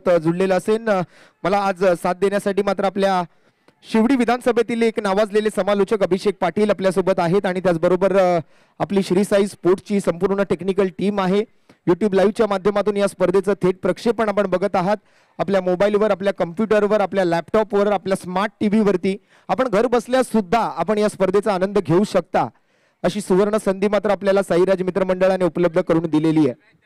सोबत जुळलेला असेल. मला आज साथ देण्यासाठी मात्र आपल्या शिवडी विधानसभेतील एक नावाजलेले समालोचक अभिषेक पाटील आपल्यासोबत आहेत आणि त्याचबरोबर आपली श्री साई स्पोर्ट्सची संपूर्ण टेक्निकल टीम आहे. YouTube लाईव्हच्या माध्यमातून या स्पर्धेचं थेट प्रक्षेपण आपण बघत आहात. आपल्या मोबाईलवर, आपल्या कम्प्युटरवर, आपल्या लॅपटॉपवर, आपल्या स्मार्ट टीव्ही वरती आपण घर बसल्या सुद्धा आपण या स्पर्धेचा आनंद घेऊ शकता अशी सुवर्ण संधी मात्र आपल्याला साईराज मित्रमंडळाने उपलब्ध करून दिलेली आहे.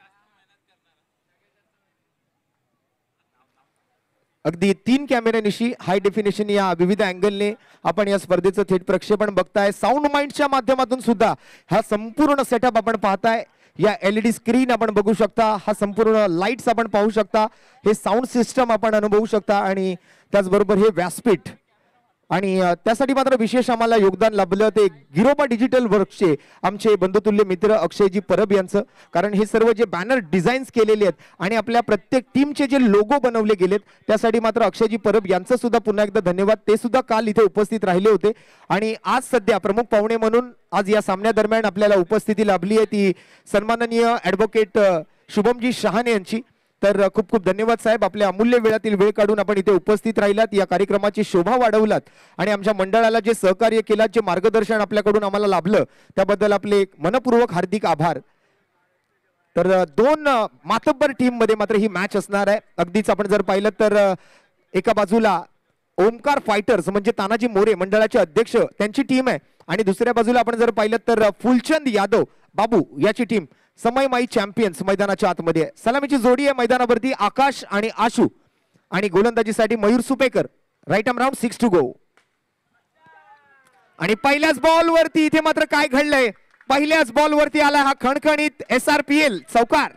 अगदी 3 कॅमेऱ्यानिशी हाय डेफिनेशन या विविध अँगलने आपण या स्पर्धेचं थेट प्रक्षेपण बघताय. साऊंड माइंडच्या माध्यमातून सुद्धा हा संपूर्ण सेटअप आपण पाहताय. या LED स्क्रीन आपण बघू शकता, हा संपूर्ण लाईट्स आपण पाहू शकता, हे साऊंड सिस्टम आपण अनुभवू शकता आणि त्याचबरोबर हे व्यासपीठ. आणि त्यासाठी मात्र विशेष आम्हाला योगदान लाभलं ते गिरोबा डिजिटल वर्क्सचे आमचे बंधुतुल्य मित्र अक्षयजी परब यांचं. कारण हे सर्व जे बॅनर डिझाईन्स केलेले आहेत आणि आपल्या प्रत्येक टीमचे जे लोगो बनवले गेलेत त्यासाठी मात्र अक्षयजी परब यांचं सुद्धा पुन्हा एकदा धन्यवाद. ते सुद्धा काल इथे उपस्थित राहिले होते आणि आज सध्या प्रमुख पाहुणे म्हणून आज या सामन्यादरम्यान आपल्याला उपस्थिती लाभली आहे ती सन्माननीय ॲडव्होकेट शुभमजी शहाणे यांची. तर खूप खूप धन्यवाद साहेब, आपल्या अमूल्य वेळातील वेळ काढून आपण इथे उपस्थित राहिलात, या कार्यक्रमाची शोभा वाढवलात आणि आमच्या मंडळाला जे सहकार्य केलात, जे मार्गदर्शन आपल्याकडून आम्हाला लाभलं त्याबद्दल आपले मनपूर्वक हार्दिक आभार. तर 2 मातब्बर टीम मध्ये मात्र ही मॅच असणार आहे. अगदीच आपण जर पाहिलं तर एका बाजूला ओमकार फायटर्स म्हणजे तानाजी मोरे मंडळाचे अध्यक्ष त्यांची टीम आहे आणि दुसऱ्या बाजूला आपण जर पाहिलं तर फुलचंद यादव बाबू याची टीम समय माई चॅम्पियन्स मैदानाच्या आतमध्ये आहे. सलामीची जोडी आहे मैदानावरती आकाश आणि आशू आणि गोलंदाजीसाठी Mayur Supekar. Right arm round 6 to go. आणि पहिल्याच बॉल वरती इथे मात्र काय घडलंय, पहिल्याच बॉल वरती आला हा खणखणीत SRPL चौकार.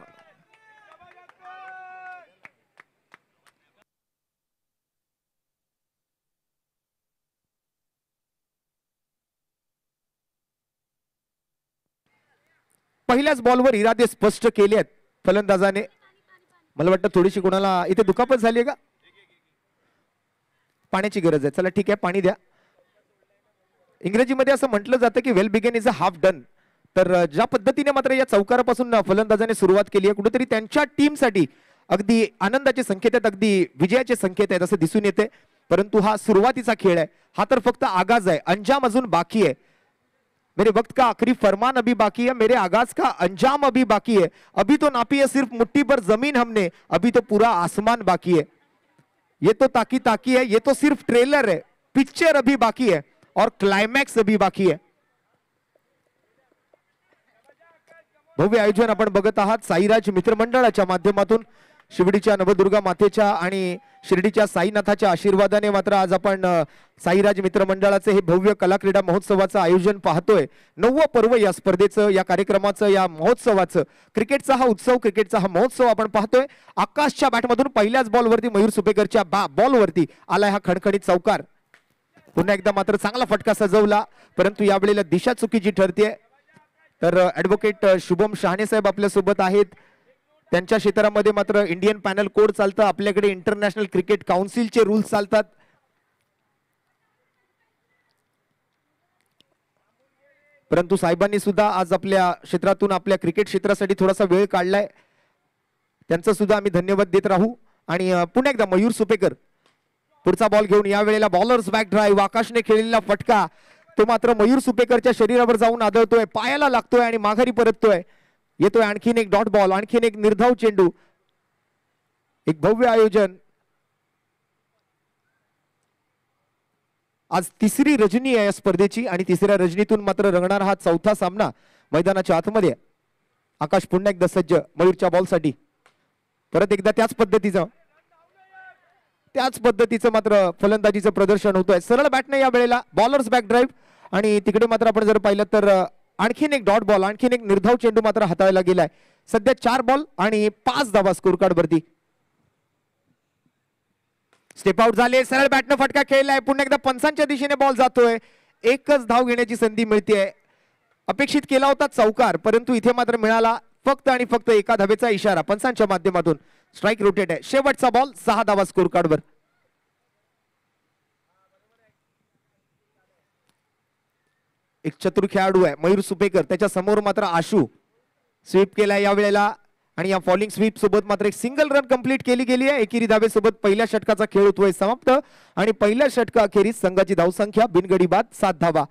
पहिल्याच बॉलवर इरादे स्पष्ट केले आहेत फलंदाजाने. मला वाटतं थोडीशी कोणाला इथे दुखापत झाली आहे का? पाण्याची गरज आहे. चला ठीक आहे, पाणी द्या. इंग्रजीमध्ये असं म्हटलं जातं की well begun is a half done. तर ज्या पद्धतीने मात्र या चौकारापासून फलंदाजाने सुरुवात केली आहे कुठेतरी त्यांच्या टीमसाठी अगदी आनंदाचे संकेत आहेत, अगदी विजयाचे संकेत आहेत असं दिसून येते. परंतु हा सुरुवातीचा खेळ आहे, हा तर फक्त आगाज आहे, अंजाम अजून बाकी आहे. मेरे वक्त का आखिरी फरमान अभी बाकी है, मेरे आगाज का अंजाम अभी बाकी है. अभी तो नापी है सिर्फ मुट्ठी पर जमीन हमने, अभी तो पूरा आसमान बाकी है. ये तो ताकी ताकी है, ये तो सिर्फ ट्रेलर है, पिक्चर अभी बाकी है और क्लायमॅक्स अभी बाकी है. भव्य आयोजन आपण बघत आहात साईराज मित्रमंडळाच्या माध्यमातून. शिवडीच्या नवदुर्गा मातेच्या आणि शिर्डीच्या साईनाथाच्या आशीर्वादाने मात्र आज आपण साईराज मित्रमंडळाचे हे भव्य कला क्रीडा महोत्सवाचं आयोजन पाहतोय. 9वं पर्व या स्पर्धेचं, या कार्यक्रमाचं, या महोत्सवाचं, क्रिकेटचा हा उत्सव, क्रिकेटचा हा महोत्सव आपण पाहतोय. आकाशच्या बॅटमधून पहिल्याच बॉलवरती मयूर सुपेकरच्या बॉलवरती आलाय हा खणखणीत चौकार. पुन्हा एकदा मात्र चांगला फटका सजवला परंतु यावेळेला दिशा चुकीची ठरते. तर ॲडव्होकेट शुभम शहाणे साहेब आपल्या सोबत आहेत. त्यांच्या क्षेत्रामध्ये मात्र इंडियन पॅनल कोड चालतं, आपल्याकडे इंटरनॅशनल क्रिकेट काउन्सिलचे रूल्स चालतात. परंतु साहेबांनी सुद्धा आज आपल्या क्षेत्रातून आपल्या क्रिकेट क्षेत्रासाठी थोडासा वेळ काढलाय, त्यांचं सुद्धा आम्ही धन्यवाद देत राहू. आणि पुन्हा एकदा मयूर सुपेकर पुढचा बॉल घेऊन, या वेळेला बॉलर्स बॅक ड्राईव्ह, आकाशने खेळलेला फटका तो मात्र मयूर सुपेकरच्या शरीरावर जाऊन आदळतोय, पायाला लागतोय आणि माघारी परततोय. येतोय आणखीन एक डॉट बॉल, आणखीन एक निर्धाव चेंडू. एक भव्य आयोजन. आज तिसरी रजनी आहे या स्पर्धेची आणि तिसऱ्या रजनीतून मात्र रंगणार हा चौथा सामना मैदानाच्या आतमध्ये. आकाश पुन्हा एकदा सज्ज मयूरच्या बॉलसाठी. परत एकदा त्याच पद्धतीचं मात्र फलंदाजीचं प्रदर्शन होतंय. सरळ बॅटने या वेळेला बॉलर्स बॅक ड्राईव्ह आणि तिकडे मात्र आपण जर पाहिलं तर आणखीन एक डॉट बॉल, आणखीन एक निर्धाव चेंडू मात्र हाताळला गेलाय. सध्या 4 बॉल आणि 5 धावा स्कोर कार्ड वरती. स्टेप आउट झाले, सरळ बॅटनं फटका खेळलाय, पुन्हा एकदा पंचांच्या दिशेने बॉल जातोय. एकच धाव घेण्याची संधी मिळते. अपेक्षित केला होता चौकार परंतु इथे मात्र मिळाला फक्त आणि फक्त एका धावेचा इशारा पंचांच्या माध्यमातून. स्ट्राइक रोटेट आहे. शेवटचा बॉल, 6 धावा स्कोर कार्ड वर. एक चतुर खेळाडू आहे मयूर सुपेकर, त्याच्या समोर मात्र आशू. स्वीप केलाय या वेळेला आणि या फॉलिंग स्वीप सोबत मात्र एक सिंगल रन कंप्लीट केली गेली आहे. एकेरी धावेसोबत पहिल्या षटकाचा खेळ होतोय समाप्त आणि पहिल्या षटका अखेरीस संघाची धावसंख्या बिनगडी बाद 7 धावा.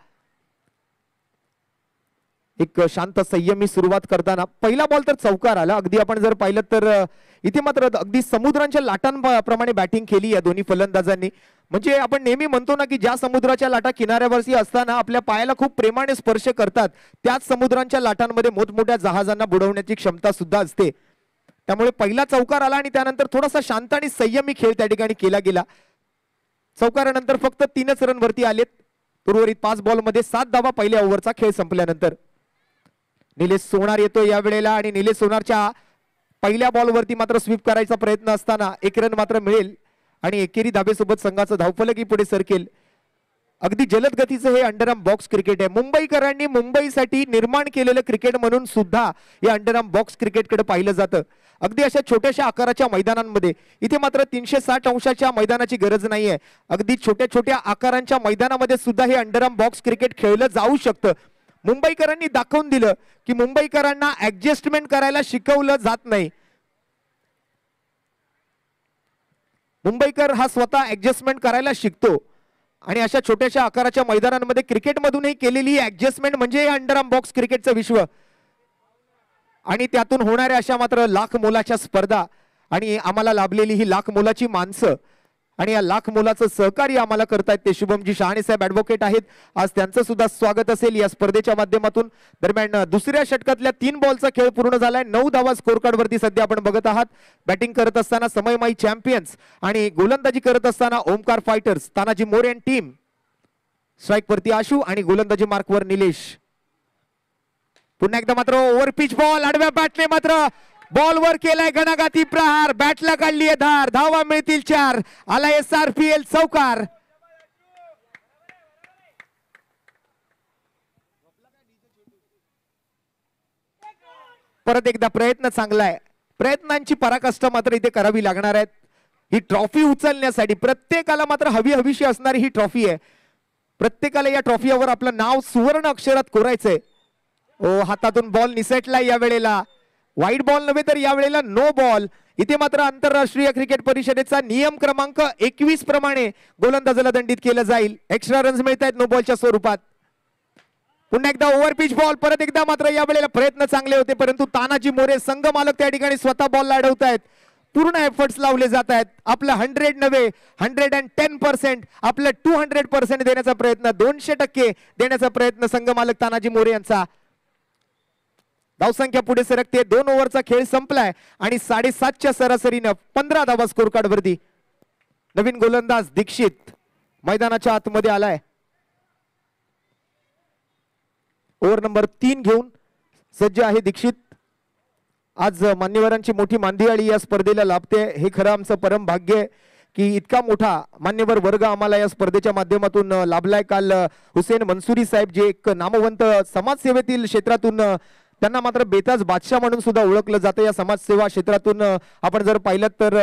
एक शांत संयमी सुरुवात करताना पहिला बॉल तर चौकार आला. अगदी आपण जर पाहिलं तर इथे मात्र अगदी समुद्राच्या लाटांप्रमाणे बॅटिंग केली या दोन्ही फलंदाजांनी. म्हणजे आपण नेहमी म्हणतो ना की ज्या समुद्राच्या लाटा किनाऱ्यावरती असताना आपल्या पायाला खूप प्रेमाने स्पर्श करतात, त्याच समुद्राच्या लाटांमध्ये मोठमोठ्या जहाजांना बुडवण्याची क्षमता सुद्धा असते. त्यामुळे पहिला चौकार आला आणि त्यानंतर थोडासा शांत आणि संयमी खेळ त्या ठिकाणी केला गेला. चौकारानंतर फक्त 3च रन वरती आलेत. उर्वरित 5 बॉलमध्ये 7 धावा पहिल्या ओव्हरचा खेळ संपल्यानंतर. निलेश सोनार येतो या वेळेला आणि निलेश सोनारच्या पहिल्या बॉलवरती मात्र स्वीप करायचा प्रयत्न असताना 1 रन मात्र मिळेल आणि एकेरी धाबेसोबत संघाचं धावफलकही पुढे सरकेल. अगदी जलद गतीचं हे अंडरआर्म बॉक्स क्रिकेट आहे. मुंबईकरांनी मुंबईसाठी निर्माण केलेलं क्रिकेट म्हणून सुद्धा या अंडरआर्म बॉक्स क्रिकेटकडे पाहिलं जातं. अगदी अशा छोट्याशा आकाराच्या मैदानांमध्ये, इथे मात्र 360 अंशाच्या मैदानाची गरज नाहीये. अगदी छोट्या छोट्या आकारांच्या मैदानामध्ये सुद्धा हे अंडरआर्म बॉक्स क्रिकेट खेळलं जाऊ शकतं. मुंबईकरांनी दाखवून दिलं की मुंबईकरांना ऍडजस्टमेंट करायला शिकवलं जात नाही. मुंबईकर हा स्वतः ऍडजस्टमेंट करायला शिकतो आणि अशा छोट्याशा आकाराच्या मैदानांमध्ये क्रिकेटमधूनही केलेली ऍडजस्टमेंट म्हणजे अंडरआर्म बॉक्स क्रिकेटचं विश्व. आणि त्यातून होणाऱ्या अशा मात्र लाख मोलाच्या स्पर्धा आणि आम्हाला लाभलेली ही लाख मोलाची माणसं आणि या लाख मोलाचं सहकार्य आम्हाला करतायत ते शुभमजी शहाणे साहेब ऍडव्होकेट आहेत. आज त्यांचं सुद्धा स्वागत असेल या स्पर्धेच्या माध्यमातून. दरम्यान दुसऱ्या षटकातल्या 3 बॉलचा खेळ पूर्ण झालाय. 9 धावा स्कोर कार्ड वरती सध्या आपण बघत आहात. बॅटिंग करत असताना समयमाई चॅम्पियन्स आणि गोलंदाजी करत असताना Omkar fighters, Tanaji More and team. Strike वरती आशू आणि गोलंदाजी मार्कवर निलेश. पुन्हा एकदा मात्र ओव्हर पिच बॉल, आडव्या बॅटने मात्र बॉलवर केलाय गणाघाती प्रहार. बॅटला काढलीये धार, धावा मिळतील 4. आला SRPL चौकार. परत एकदा प्रयत्न चांगलाय. प्रयत्नांची पराकाष्ठा मात्र इथे करावी लागणार आहेत. ही ट्रॉफी उचलण्यासाठी प्रत्येकाला मात्र हवीशी असणारी ही ट्रॉफी आहे. प्रत्येकाला या ट्रॉफीवर आपलं नाव सुवर्ण अक्षरात कोरायचंय. ओ, हातातून बॉल निसटलाय या वेळेला. वाईट बॉल नव्हे तर या वेळेला नो बॉल. इथे मात्र आंतरराष्ट्रीय क्रिकेट परिषदेचा नियम क्रमांक 21 प्रमाणे गोलंदाजाला दंडित केलं जाईल. एक्स्ट्रा रन्स मिळत आहेत नो बॉलच्या स्वरूपात. पुन्हा एकदा ओव्हर पिच बॉल. परत एकदा मात्र या वेळेला प्रयत्न चांगले होते परंतु तानाजी मोरे संघ मालक त्या ठिकाणी स्वतः बॉल अडवतायत. पूर्ण एफर्ट्स लावले जात आहेत. आपलं 100 नव्हे 110% आपलं 200% देण्याचा प्रयत्न, 200% देण्याचा प्रयत्न संघ मालक तानाजी मोरे यांचा. धावसंख्या पुढे सरकते. 2 ओव्हरचा खेळ संपलाय आणि 7.5च्या सरासरीनं 15 धावा स्कोर कार्ड वरती. नवीन गोलंदाज दीक्षित मैदानाच्या आतमध्ये आलाय. ओव्हर नंबर 3 घेऊन सज्ज आहे दीक्षित. आज मान्यवरांची मोठी मांदियाळी या स्पर्धेला लाभते. हे खरं आमचं परम भाग्य आहे की इतका मोठा मान्यवर वर्ग आम्हाला या स्पर्धेच्या माध्यमातून लाभलाय. काल हुसेन मंसुरी साहेब जे एक नामवंत समाजसेवेतील क्षेत्रातून, त्यांना मात्र बेताज बादशाह म्हणून सुद्धा ओळखलं जातं. या समाजसेवा क्षेत्रातून आपण जर पाहिलं तर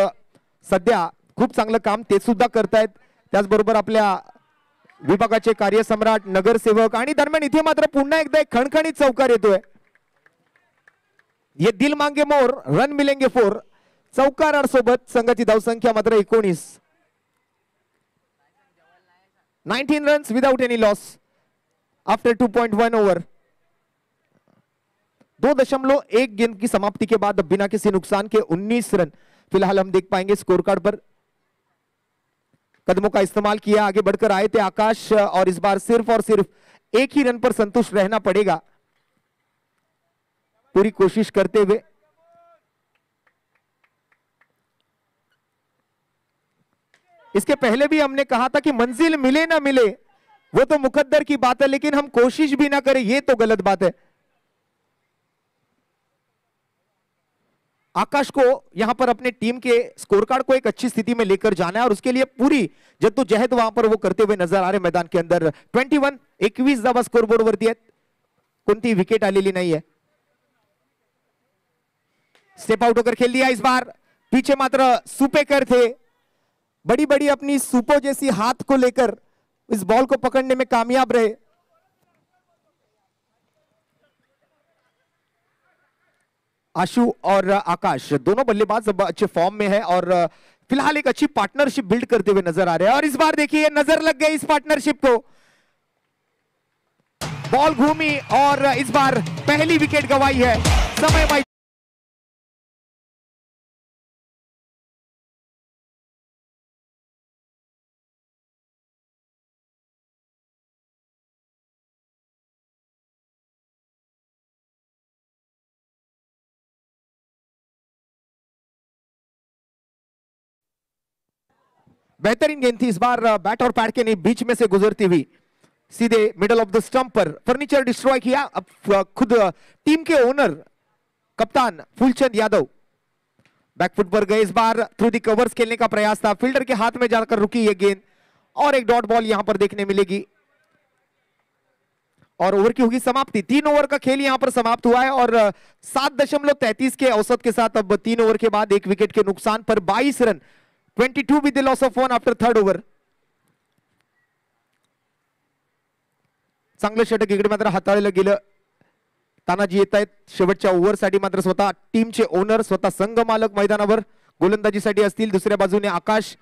सध्या खूप चांगलं काम ते सुद्धा करतायत. त्याचबरोबर आपल्या विभागाचे कार्यसम्राट, नगरसेवक आणि दरम्यान इथे मात्र पुन्हा एकदा एक खणखणीत चौकार येतोय. ये दिल मांगे मोर रन मिलेंगे 4. चौकार सोबत संघाची धावसंख्या मात्र 19. 19 runs without any loss after 2.1 over. 2.1 गेंद की समाप्ति के बाद बिना किसी नुकसान के 19 रन फिलहाल हम देख पाएंगे स्कोर कार्ड पर. कदमों का इस्तेमाल किया, आगे बढ़कर आए थे आकाश और इस बार सिर्फ और सिर्फ एक ही रन पर संतुष्ट रहना पड़ेगा पूरी कोशिश करते हुए. इसके पहले भी हमने कहा था कि मंजिल मिले ना मिले वो तो मुकद्दर की बात है, लेकिन हम कोशिश भी ना करें ये तो गलत बात है. आकाश को यहां पर अपने टीम के स्कोर कार्ड को एक अच्छी स्थिति में लेकर जाना है और उसके लिए पूरी जद्दोजहद वहां पर वो करते हुए नजर आ रहे मैदान के अंदर. 21 धावा स्कोरबोर्ड वरती आहेत. कोणती विकेट आलेली नाहीये. स्टेप आउट होकर खेल दिया इस बार. पीछे मात्र सुपेकर थे. बड़ी बड़ी अपनी सुपो जैसी हाथ को लेकर इस बॉल को पकड़ने में कामयाब रहे. आशु और आकाश दोनों बल्लेबाज अच्छे फॉर्म में है और फिलहाल एक अच्छी पार्टनरशिप बिल्ड करते हुए नजर आ रहे हैं। और इस बार देखिए नजर लग गई इस पार्टनरशिप को, बॉल घूमी और इस बार पहली विकेट गंवाई है। समय बेहतरीन गेंद थी इस बार, बैट और पैड के बीच में से गुजरती हुई सीधे मिडल ऑफ द स्टंप पर फर्नीचर डिस्ट्रॉय किया। अब खुद टीम के ओनर कप्तान फूलचंद यादव बैकफुट पर गए। इस बार थ्रू दी कवर्स खेलने का प्रयास था, फील्डर के हाथ में जाकर रुकी ये गेंद और एक डॉट बॉल यहां पर देखने मिलेगी और ओवर की होगी समाप्ति। 3 ओवर का खेल यहां पर समाप्त हुआ है और 7.33 के औसत के साथ अब 3 ओवर के बाद 1 विकेट के नुकसान पर 22 रन, 22 विद the loss of 1 after 3rd over. चांगलं षटक इकडे मात्र हाताळलं गेलं। तानाजी येत आहेत शेवटच्या ओव्हरसाठी, मात्र स्वतः टीमचे ओनर स्वतः संघ मालक मैदानावर गोलंदाजीसाठी असतील। दुसऱ्या बाजूने आकाश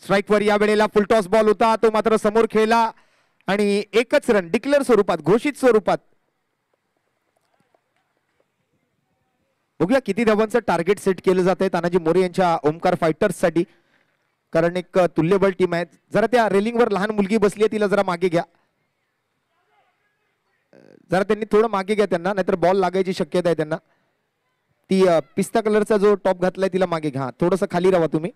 स्ट्राइकवर या वेळेला फुल टॉस बॉल होता, तो मात्र समोर खेळला आणि एकच रन डिक्लेअर स्वरूपात, घोषित स्वरूपात। बघूया किती धावांचं टार्गेट सेट केलं जात आहे तानाजी मोरे यांच्या ओमकार फायटर्स साठी, कारण एक तुल्यबळ टीम आहे। जरा त्या रेलिंगवर लहान मुलगी बसली आहे, तिला जरा मागे घ्या, जरा त्यांनी थोडं मागे घ्या त्यांना, नाहीतर बॉल लागायची शक्यता आहे त्यांना। ती पिस्ता कलरचा जो टॉप घातलाय तिला मागे घ्या, थोडस खाली राहा तुम्ही।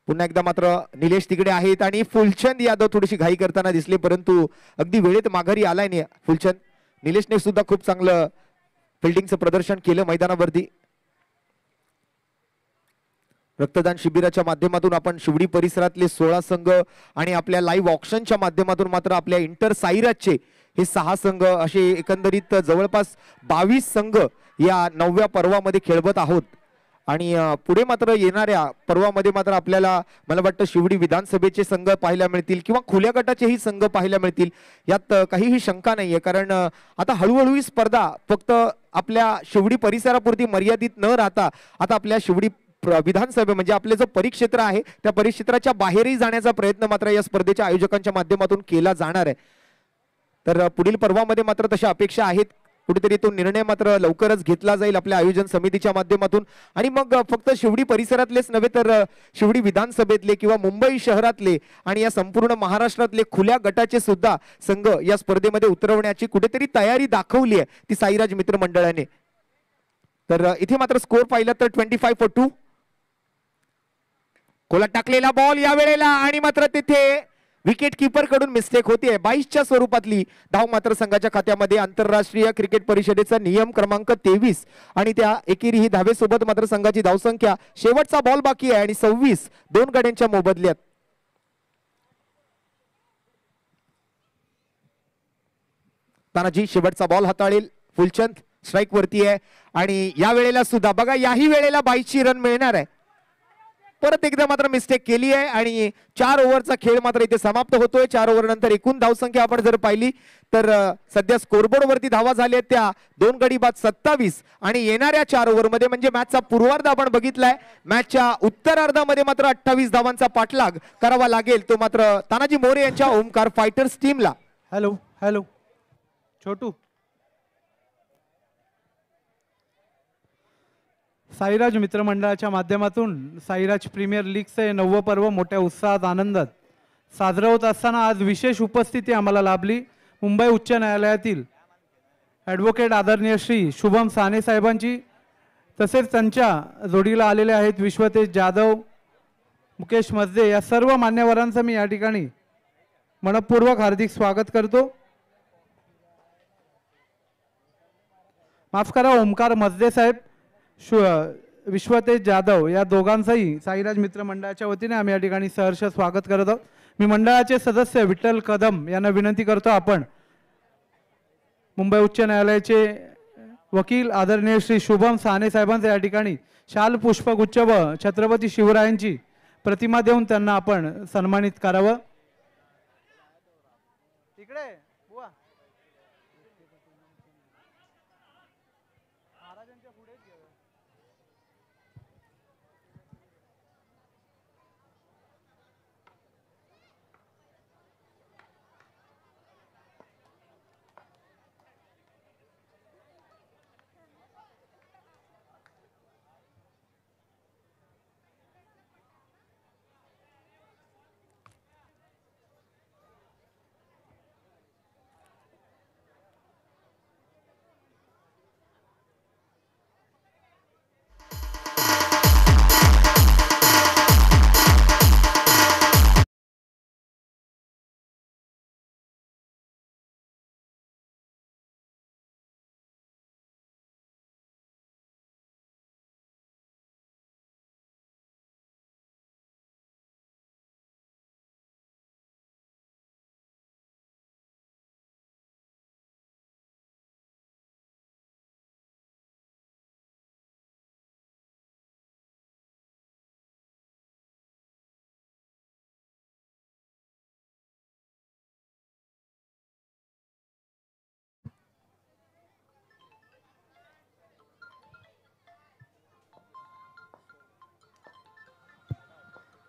पुन्हा एकदा मात्र निलेश तिकडे आहेत आणि फुलचंद यादव थोडीशी घाई करताना दिसले, परंतु अगदी वेळेत माघारी आलाय नाही फुलचंद। निलेशने सुद्धा खूप चांगलं फिल्डिंगचं प्रदर्शन केलं मैदानावरती। रक्तदान शिबिराच्या माध्यमातून आपण शिवडी परिसरातले 16 संघ आणि आपल्या लाईव्ह ऑक्शनच्या माध्यमातून मात्र आपल्या इंटर साईराजचे हे 6 संघ असे एकंदरीत जवळपास 22 संघ या 9व्या पर्वामध्ये खेळवत आहोत। आणि पुढे मात्र येणाऱ्या पर्वामध्ये मात्र आपल्याला मला वाटतं शिवडी विधानसभेचे संघ पाहायला मिळतील किंवा खुल्या गटाचेही संघ पाहायला मिळतील, यात काहीही शंका नाहीये। कारण आता हळूहळू ही स्पर्धा फक्त आपल्या शिवडी परिसरापुरती मर्यादित न राहता आता आपल्या शिवडी विधानसभे म्हणजे आपले जो परिक्षेत्र आहे त्या परिक्षेत्राच्या बाहेरही जाण्याचा प्रयत्न मात्र या स्पर्धेच्या आयोजकांच्या माध्यमातून केला जाणार आहे। तर पुढील पर्वामध्ये मात्र तशा अपेक्षा आहेत, कुठेतरी तो निर्णय मात्र लवकरच घेतला जाईल आपल्या आयोजन समितीच्या माध्यमातून। आणि मग फक्त शिवडी परिसरातलेच नव्हे तर शिवडी विधानसभेतले किंवा मुंबई शहरातले आणि या संपूर्ण महाराष्ट्रातले खुल्या गटाचे सुद्धा संघ या स्पर्धेमध्ये उतरवण्याची कुठेतरी तयारी दाखवली आहे ती साईराज मित्र मंडळाने। तर इथे मात्र स्कोर पाहिला तर 25-2 कोला टाकलेला बॉल या वेळेला आणि मात्र तिथे विकेट कीपर कडून मिस्टेक होतीये। 22च्या स्वरूपातली धाव मात्र संघाच्या खात्यामध्ये। आंतरराष्ट्रीय क्रिकेट परिषदेचा नियम क्रमांक 23 आणि त्या एकेरी धावेसोबत मात्र संघाची धावसंख्या शेवटचा बॉल बाकी आहे आणि 26 दोन गड्यांच्या मोबदल्यात। तानाजी शेवटचा बॉल हाताळेल, फुलचंद स्ट्राइक वरती आहे आणि या वेळेला सुद्धा बघा याही वेळेला 22ची रन मिळणार आहे। परत एकदा मात्र मिस्टेक केली आहे आणि 4 ओव्हरचा खेळ मात्र इथे समाप्त होतोय। 4 ओव्हर नंतर एकूण धावसंख्या आपण जर पाहिली तर सध्या स्कोरबोर्ड वरती धावा झाल्या त्या 2 गडी बाद 27 आणि येणाऱ्या 4 ओव्हर मध्ये म्हणजे मॅचचा पूर्वार्ध आपण बघितलाय, मॅचच्या उत्तरार्धामध्ये मात्र 28 धावांचा पाठलाग करावा लागेल तो मात्र तानाजी मोरे यांच्या ओमकार फायटर्स टीमला। हॅलो हॅलो छोटू, साईराज मित्रमंडळाच्या माध्यमातून साईराज प्रीमियर लीगचे 9वं पर्व मोठ्या उत्साहात आनंदात साजरं होत असताना आज विशेष उपस्थिती आम्हाला लाभली मुंबई उच्च न्यायालयातील ॲडव्होकेट आदरणीय श्री शुभम साने साहेबांची, तसेच त्यांच्या जोडीला आलेले आहेत विश्वतेज जाधव, मुकेश मजदे, या सर्व मान्यवरांचं मी या ठिकाणी मनपूर्वक हार्दिक स्वागत करतो। माफ करा, ओमकार मजदे साहेब, विश्वतेज जाधव या दोघांचंही साईराज मित्र मंडळाच्या वतीने आम्ही या ठिकाणी सहर्ष स्वागत करत आहोत। मी मंडळाचे सदस्य विठ्ठल कदम यांना विनंती करतो आपण मुंबई उच्च न्यायालयाचे वकील आदरणीय श्री शुभम साने साहेबांचे या ठिकाणी शाल पुष्पगुच्छ व छत्रपती शिवरायांची प्रतिमा देऊन त्यांना आपण सन्मानित करावं। इकडे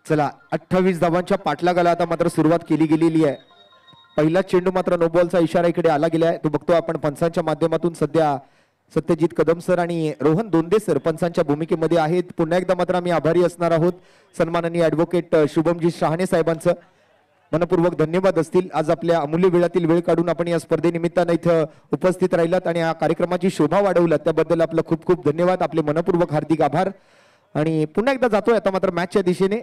चला 28 धावांच्या पाठलागाला आता मात्र सुरुवात केली गेलेली आहे. पहिला चेंडू मात्र नो बॉलचा इशारा इकडे आला गेलाय. तो बघतो आपण पंचांच्या माध्यमातून. सध्या सत्यजित कदम सर आणि रोहन दोंदे सर पंचांच्या भूमिकेमध्ये आहेत. पुन्हा एकदा मात्र आम्ही आभारी असणार आहोत सन्माननीय ॲडव्होकेट शुभमजी शहाणे साहेबांचं. मनपूर्वक धन्यवाद असतील. आज आपल्या अमूल्य वेळातील वेळ काढून आपण या स्पर्धेनिमित्तानं इथं उपस्थित राहिलात आणि या कार्यक्रमाची शोभा वाढवलात त्याबद्दल आपलं खूप खूप धन्यवाद. आपले मनपूर्वक हार्दिक आभार. आणि पुन्हा एकदा जातोय आता मात्र मॅचच्या दिशेने.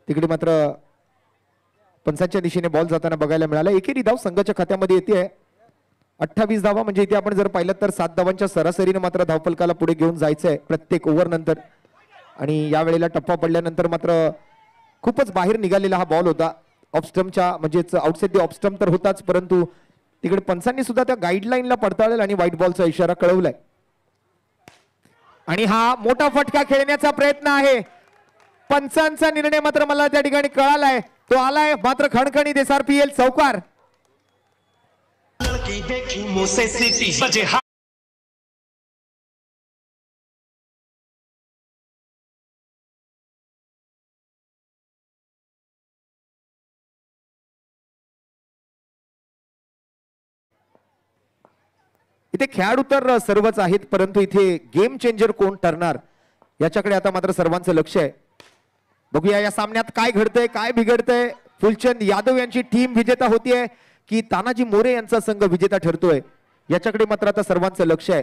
तिकडे मात्र पंचांच्या दिशेने बॉल जाताना बघायला मिळाला. एकेरी धाव संघाच्या खात्यामध्ये येते 28 धावा. म्हणजे इथे आपण जर पाहिलं तर 7 धावांच्या सरासरीने मात्र धावफलकाला पुढे घेऊन जायचंय प्रत्येक ओव्हर नंतर. आणि या वेळेला टप्पा पडल्यानंतर मात्र खूपच बाहेर निघालेला हा बॉल होता. ऑफस्टम्पच्या म्हणजेच आउटसाइड द ऑफस्टम्प तर होताच, परंतु तिकडे पंचांनी सुद्धा त्या गाईडलाईनला पडताळेल आणि व्हाईट बॉलचा इशारा कळवलाय. आणि हा मोठा फटका खेळण्याचा प्रयत्न आहे. पंचांचा निर्णय मात्र मला त्या ठिकाणी कळालाय. तो आलाय मात्र खणखणीत SRPL चौकार. इथे खेळाडू तर सर्वच आहेत, परंतु इथे गेम चेंजर कोण ठरणार याच्याकडे आता मात्र सर्वांचं लक्ष आहे. बघूया या सामन्यात काय घडतंय, काय बिघडतंय. फुलचंद यादव यांची टीम विजेता होतीये की तानाजी मोरे यांचा संघ विजेता ठरतोय याच्याकडे मात्र आता सर्वांचं लक्ष आहे.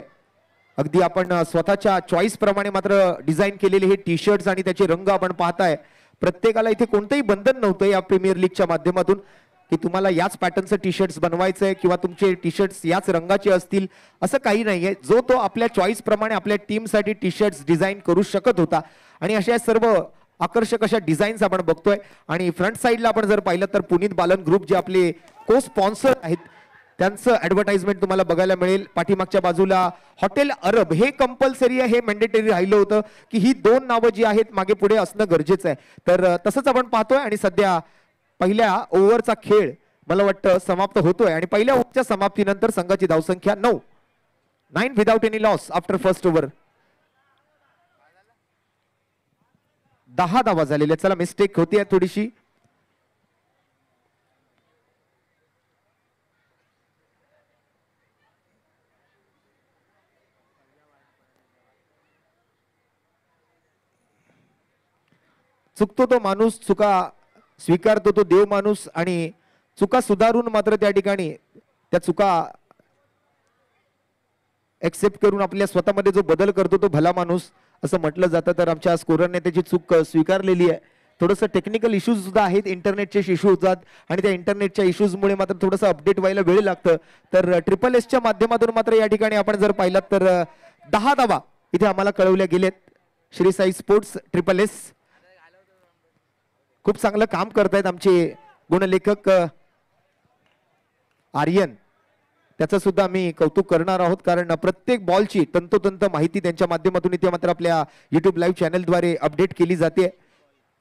अगदी आपण स्वतःच्या चॉईस प्रमाणे मात्र डिझाईन केलेले हे टी शर्ट्स आणि त्याचे रंग आपण पाहताय. प्रत्येकाला इथे कोणतंही बंधन नव्हतं या प्रीमियर लीगच्या माध्यमातून की तुम्हाला याच पॅटर्नचं टी शर्ट्स बनवायचंय किंवा तुमचे टी शर्ट्स याच रंगाचे असतील असं काही नाहीये. जो तो आपल्या चॉईस प्रमाणे आपल्या टीमसाठी टी शर्ट्स डिझाईन करू शकत होता. आणि अशा सर्व आकर्षक अशा डिझाईन्स आपण बघतोय. आणि फ्रंट साईडला आपण जर पाहिलं तर पुनीत बालन ग्रुप जे आपले को स्पॉन्सर आहेत त्यांचं ऍडव्हर्टाइजमेंट तुम्हाला बघायला मिळेल. पाठीमागच्या बाजूला हॉटेल अरब हे कंपल्सरी आहे, हे मॅन्डेटरी राहिलं होतं की ही 2 नावं जी आहेत मागे पुढे असणं गरजेचं आहे. तर तसंच आपण पाहतोय. आणि सध्या पहिल्या ओव्हरचा खेळ मला वाटतं समाप्त होतोय. आणि पहिल्या ओव्हरच्या समाप्तीनंतर संघाची धावसंख्या 9 without any loss after first over. 10 धावा झालेल्या. चला मिस्टेक होती थोडीशी. चुकतो तो माणूस, चुका स्वीकारतो तो देव माणूस. आणि चुका सुधारून मात्र त्या ठिकाणी त्या चुका एक्सेप्ट करून आपल्या स्वतःमध्ये जो बदल करतो तो भला माणूस असं म्हटलं जातं. तर आमच्या स्कोररने त्याची चूक स्वीकारलेली आहे. थोडंसं टेक्निकल इश्यूज सुद्धा आहेत, इंटरनेटचे इश्यू होतात आणि त्या इंटरनेटच्या इश्यूजमुळे मात्र थोडंसं अपडेट व्हायला वेळ लागतं. तर SSSच्या माध्यमातून मात्र या ठिकाणी आपण जर पाहिलं तर 10 धावा इथे आम्हाला कळवल्या गेलेत. श्री साई स्पोर्ट्स SSS खूप चांगलं काम करतायत आमचे गुणलेखक आर्यन. त्याचं सुद्धा आम्ही कौतुक करणार आहोत कारण प्रत्येक बॉलची तंतोतंत माहिती त्यांच्या माध्यमातून इथे मात्र आपल्या YouTube लाईव्ह चॅनलद्वारे अपडेट केली जाते.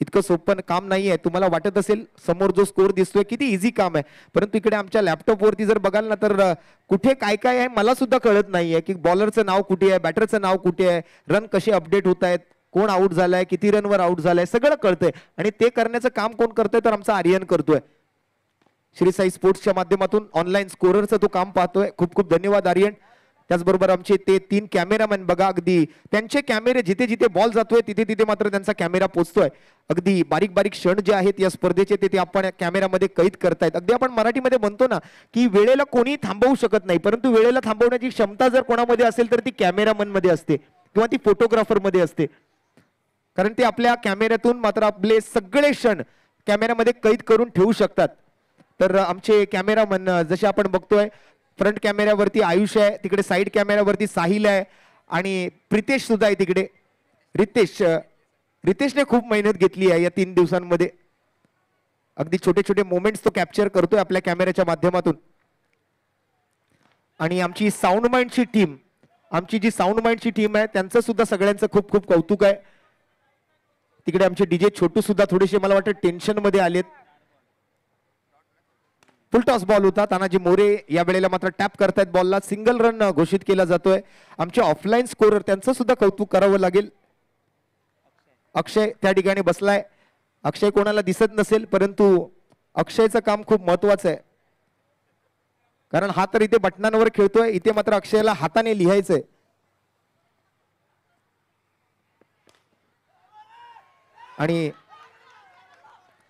इतकं सोपं काम नाहीये. तुम्हाला वाटत असेल समोर जो स्कोर दिसतोय किती इझी काम आहे, परंतु इकडे आमच्या लॅपटॉप वरती जर बघाल ना तर कुठे काय काय आहे मला सुद्धा कळत नाहीये की बॉलरचं नाव कुठे आहे, बॅटरचं नाव कुठे आहे, रन कसे अपडेट होत आहेत, कोण आउट झालाय, किती रनवर आउट झालाय, सगळं कळतंय. आणि ते करण्याचं काम कोण करतोय तर आमचा आर्यन करतोय. श्री साई स्पोर्ट्सच्या माध्यमातून ऑनलाईन स्कोररचं तो काम पाहतोय. खूप खूप धन्यवाद आर्यन. त्याचबरोबर आमचे ते 3 कॅमेरामॅन बघा, अगदी त्यांचे कॅमेरे जिथे जिथे बॉल जातोय तिथे तिथे मात्र त्यांचा कॅमेरा पोहोचतोय. अगदी बारीक बारीक क्षण जे आहेत या स्पर्धेचे ते आपण कॅमेरामध्ये कैद करतायत. अगदी आपण मराठीमध्ये म्हणतो ना की वेळेला कोणी थांबवू शकत नाही, परंतु वेळेला थांबवण्याची क्षमता जर कोणामध्ये असेल तर ती कॅमेरामन मध्ये असते किंवा ती फोटोग्राफर मध्ये असते. कारण ते आपल्या कॅमेऱ्यातून मात्र आपले सगळे क्षण कॅमेऱ्यामध्ये कैद करून ठेवू शकतात. तर आमचे कॅमेरामन जसे आपण बघतोय फ्रंट कॅमेऱ्यावरती आयुष आहे, तिकडे साईड कॅमेऱ्यावरती साहिल आहे आणि प्रितेश सुद्धा आहे तिकडे. रितेशने खूप मेहनत घेतली आहे या 3 दिवसांमध्ये. अगदी छोटे छोटे मोमेंट्स तो कॅप्चर करतोय आपल्या कॅमेऱ्याच्या माध्यमातून. आणि आमची साऊंड माइंडची टीम, आमची जी साऊंड माइंडची टीम आहे त्यांचं सुद्धा सगळ्यांचं खूप खूप कौतुक आहे. तिकडे आमचे डीजे छोटू सुद्धा थोडेसे मला वाटतं टेन्शन मध्ये आलेत. फुल टॉस बॉल होता, तानाजी मोरे या वेळेला मात्र टॅप करतायत बॉलला, सिंगल रन घोषित केला जातोय. आमचे ऑफलाईन स्कोरर त्यांचं सुद्धा कौतुक करावं लागेल. अक्षय त्या ठिकाणी बसलाय. अक्षय कोणाला दिसत नसेल परंतु अक्षयचं काम खूप महत्वाचं आहे, कारण हा तर इथे बटनांवर खेळतोय, इथे मात्र अक्षयला हाताने लिहायचंय. आणि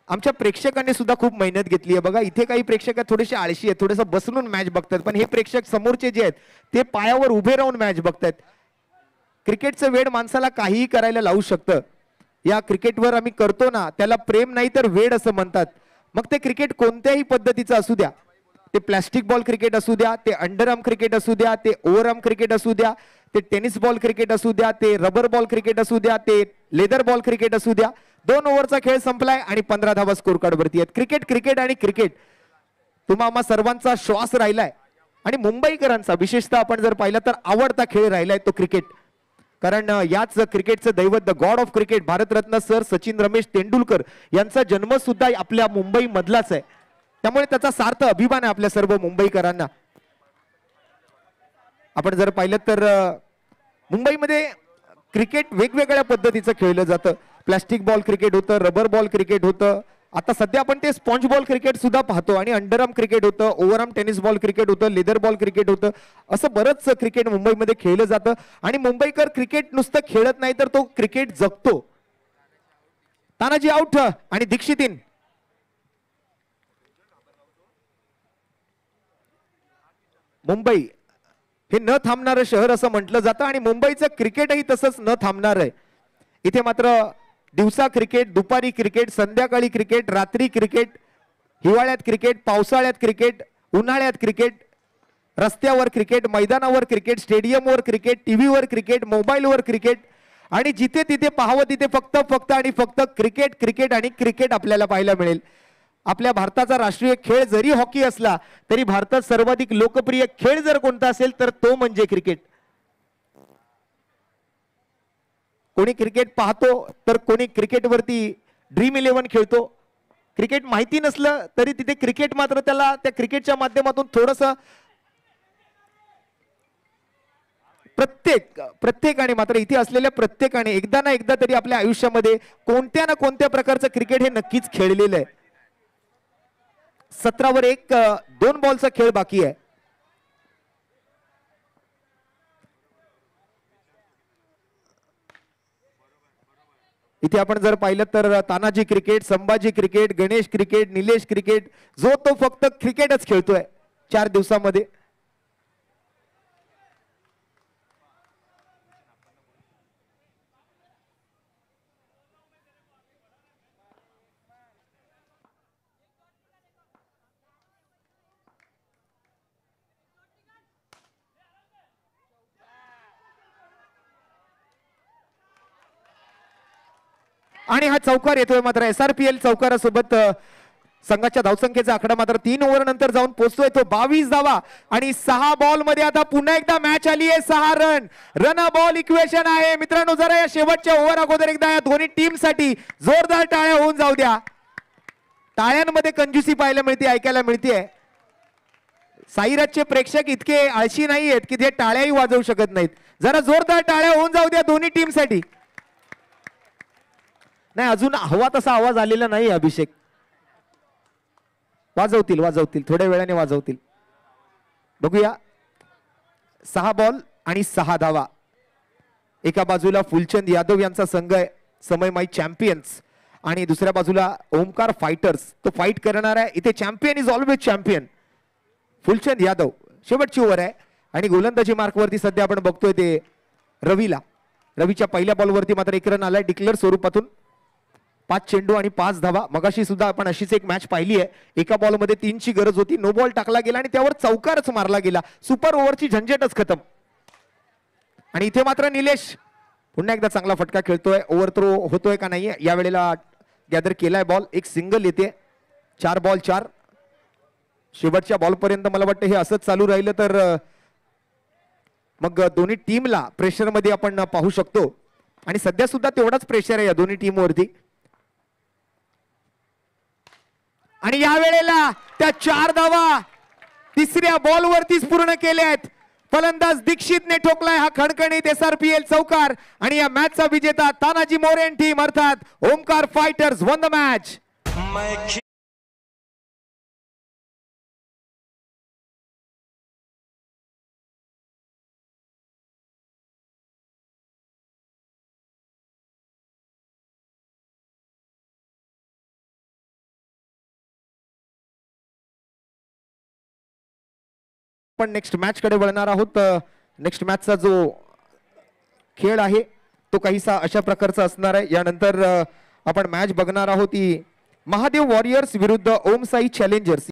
आमच्या प्रेक्षकांनी सुद्धा खूप मेहनत घेतली आहे बघा. इथे काही प्रेक्षक थोडेसे आळशी आहेत, थोडंसं बसून मॅच बघतात, पण हे प्रेक्षक समोरचे जे आहेत ते पायावर उभे राहून मॅच बघतात. क्रिकेटचं वेड माणसाला काहीही करायला लावू शकतं. या क्रिकेटवर आम्ही करतो ना त्याला प्रेम नाही तर वेड असं म्हणतात. मग ते क्रिकेट कोणत्याही पद्धतीचं असू द्या, ते प्लास्टिक बॉल क्रिकेट असू द्या, ते अंडरआर्म क्रिकेट असू द्या, ते ओव्हरआर्म क्रिकेट असू द्या, ते टेनिस बॉल क्रिकेट असू द्या, ते रबर बॉल क्रिकेट असू द्या, ते लेदर बॉल क्रिकेट असू द्या. 2 ओव्हरचा खेळ संपलाय आणि 15 धावा स्कोर कार्ड वरती आहेत. क्रिकेट क्रिकेट आणि क्रिकेट तुम्हा आम्हा सर्वांचा श्वास राहिलाय आणि मुंबईकरांचा विशेषतः आपण जर पाहिलं तर आवडता खेळ राहिलाय तो क्रिकेट. कारण याच क्रिकेटचं दैवत the God of cricket Bharat Ratna sir Sachin Ramesh Tendulkar यांचा जन्म सुद्धा आपल्या मुंबई मधलाच आहे. त्यामुळे त्याचा सार्थ अभिमान आहे आपल्या सर्व मुंबईकरांना. आपण जर पाहिलं तर मुंबईमध्ये क्रिकेट वेगवेगळ्या पद्धतीचं खेळलं जातं. प्लास्टिक बॉल क्रिकेट होतं, रबर बॉल क्रिकेट होतं, आता सध्या आपण ते स्पॉन्ज बॉल क्रिकेट सुद्धा पाहतो, आणि अंडरआर्म क्रिकेट होतं, ओव्हरआर्म टेनिस बॉल क्रिकेट होतं, लेदर बॉल क्रिकेट होतं. असं बरंच क्रिकेट मुंबईमध्ये खेळलं जातं. आणि मुंबईकर क्रिकेट नुसतं खेळत नाही तर तो क्रिकेट जगतो. तानाजी आउट आणि दीक्षित इन. मुंबई हे न थांबणारं शहर असं म्हटलं जातं आणि मुंबईचं क्रिकेटही तसंच न थांबणार आहे. इथे मात्र दिवसा क्रिकेट, दुपारी क्रिकेट, संध्याकाळी क्रिकेट, रात्री क्रिकेट, हिवाळ्यात क्रिकेट, पावसाळ्यात क्रिकेट, उन्हाळ्यात क्रिकेट, रस्त्यावर क्रिकेट, मैदानावर क्रिकेट, स्टेडियमवर क्रिकेट, टीव्हीवर क्रिकेट, मोबाईलवर क्रिकेट, आणि जिथे तिथे पाहावं तिथे फक्त फक्त आणि फक्त क्रिकेट क्रिकेट आणि क्रिकेट आपल्याला पाहायला मिळेल. आपल्या भारताचा राष्ट्रीय खेळ जरी हॉकी असला तरी भारतात सर्वाधिक लोकप्रिय खेळ जर कोणता असेल तर तो म्हणजे क्रिकेट. कोणी क्रिकेट पाहतो तर कोणी क्रिकेटवरती ड्रीम 11 खेळतो. क्रिकेट माहिती नसलं तरी तिथे क्रिकेट मात्र त्याला त्या क्रिकेटच्या माध्यमातून थोडंसं प्रत्येकाने मात्र इथे असलेल्या प्रत्येकाने एकदा ना एकदा तरी आपल्या आयुष्यामध्ये कोणत्या ना कोणत्या प्रकारचं क्रिकेट हे नक्कीच खेळलेलं आहे. 17 वर 2 बॉलचा खेळ बाकी आहे. इथे आपण जर पाहिलं तर Tanaji cricket, Sambhaji cricket, Ganesh cricket, Nilesh cricket, जो तो फक्त क्रिकेटच खेळतोय 4 दिवसामध्ये. आणि हा चौकार येतोय मात्र SRPL चौकारासोबत संघाच्या धावसंख्येचा आकडा मात्र 3 ओव्हर नंतर जाऊन पोहोचतोय तो 22 धावा आणि 6 बॉल मध्ये आता पुन्हा एकदा मॅच आली आहे 6 रन. रन बॉल इक्वेशन आहे मित्रांनो. जरा या शेवटच्या ओव्हर अगोदर एकदा या दोन्ही टीम साठी जोरदार टाळ्या होऊन जाऊ द्या. टाळ्यांमध्ये कंजूसी पाहायला मिळते, ऐकायला मिळते. साईराजचे प्रेक्षक इतके आळशी नाही आहेत की जे टाळ्याही वाजवू शकत नाहीत. जरा जोरदार टाळ्या होऊन जाऊ द्या दोन्ही टीम साठी. नाही अजून हवा तसा आवाज आलेला नाही. अभिषेक वाजवतील थोड्या वेळाने वाजवतील. बघूया 6 बॉल आणि 6 धावा. एका बाजूला फुलचंद यादव यांचा संघ आहे समय माई चॅम्पियन्स आणि दुसऱ्या बाजूला ओमकार फायटर्स तो फाईट करणार आहे. इथे champion is always champion. Phulchand Yadav शेवटची ओव्हर आहे आणि गोलंदाजी मार्कवरती सध्या आपण बघतोय ते रवीच्या पहिल्या बॉलवरती मात्र 1 रन आलाय डिक्लेअर स्वरूपातून. 5 चेंडू आणि 5 धावा. मगाशी सुद्धा आपण अशीच एक मॅच पाहिली आहे. एका बॉलमध्ये 3 ची गरज होती, नो बॉल टाकला गेला आणि त्यावर चौकारच मारला गेला. सुपर ओव्हरची झंझटच खतम. आणि इथे मात्र निलेश पुन्हा एकदा चांगला फटका खेळतोय. ओव्हर थ्रो होतोय का नाहीये यावेळेला गॅदर केलाय बॉल. एक सिंगल येते. 4 बॉल 4. शेवटच्या बॉल पर्यंत मला वाटतं हे असंच चालू राहिलं तर मग दोन्ही टीमला प्रेशर मध्ये आपण पाहू शकतो आणि सध्या सुद्धा तेवढाच प्रेशर आहे या दोन्ही टीमवरती. आणि या वेळेला त्या 4 धावा तिसऱ्या बॉलवरतीच पूर्ण केल्या आहेत. फलंदाज दीक्षितने ठोकलाय हा खणखणीत SRPL चौकार आणि या मॅचचा विजेता तानाजी मोरेन टीम अर्थात Omkar fighters one the match. पण नेक्स्ट मॅच कडे वळणार आहोत. नेक्स्ट मॅचचा जो खेळ आहे तो काहीसा अशा प्रकारचा असणार आहे. यानंतर आपण मॅच बघणार आहोत ती महादेव वॉरियर्स विरुद्ध ओम साई चॅलेंजर्स.